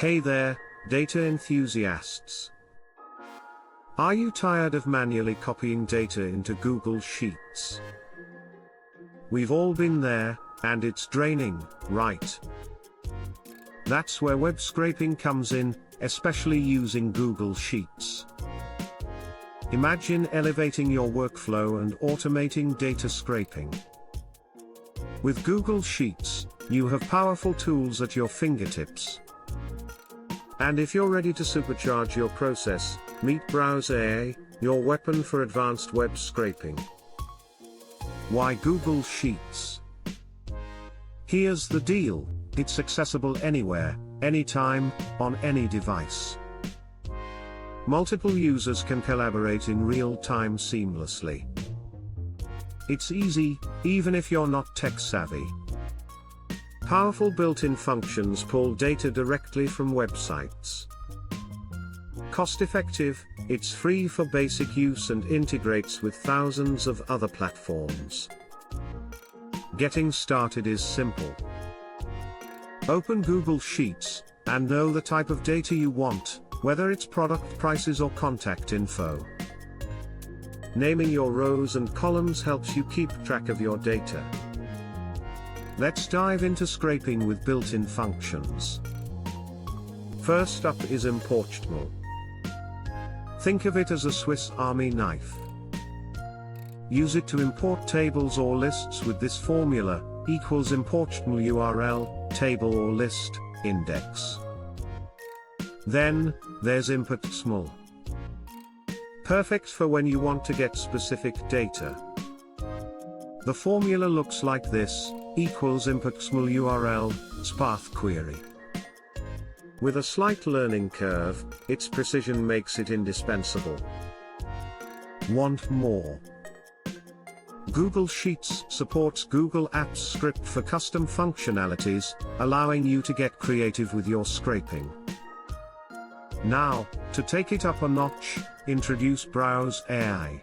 Hey there, data enthusiasts. Are you tired of manually copying data into Google Sheets? We've all been there, and it's draining, right? That's where web scraping comes in, especially using Google Sheets. Imagine elevating your workflow and automating data scraping. With Google Sheets, you have powerful tools at your fingertips. And if you're ready to supercharge your process, meet Browse AI, your weapon for advanced web scraping. Why Google Sheets? Here's the deal: it's accessible anywhere, anytime, on any device. Multiple users can collaborate in real time seamlessly. It's easy, even if you're not tech-savvy. Powerful built-in functions pull data directly from websites. Cost-effective, it's free for basic use and integrates with thousands of other platforms. Getting started is simple. Open Google Sheets, and know the type of data you want, whether it's product prices or contact info. Naming your rows and columns helps you keep track of your data. Let's dive into scraping with built-in functions. First up is IMPORTXML. Think of it as a Swiss Army knife. Use it to import tables or lists with this formula, equals IMPORTXML URL, table or list, index. Then, there's IMPORTXML. Perfect for when you want to get specific data. The formula looks like this, equals IMPORTXML URL, path query. With a slight learning curve, its precision makes it indispensable. Want more? Google Sheets supports Google Apps Script for custom functionalities, allowing you to get creative with your scraping. Now, to take it up a notch, introduce Browse AI.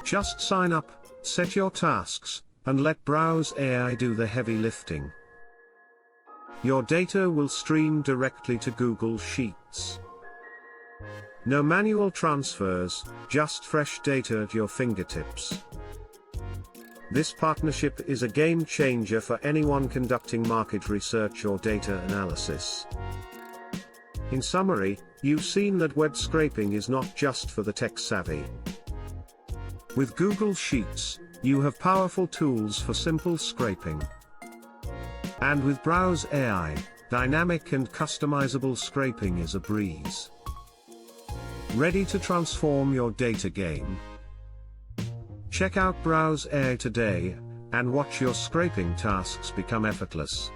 Just sign up, set your tasks, and let Browse AI do the heavy lifting. Your data will stream directly to Google Sheets. No manual transfers, just fresh data at your fingertips. This partnership is a game changer for anyone conducting market research or data analysis. In summary, you've seen that web scraping is not just for the tech-savvy. With Google Sheets, you have powerful tools for simple scraping. And with Browse AI, dynamic and customizable scraping is a breeze. Ready to transform your data game? Check out Browse AI today, and watch your scraping tasks become effortless.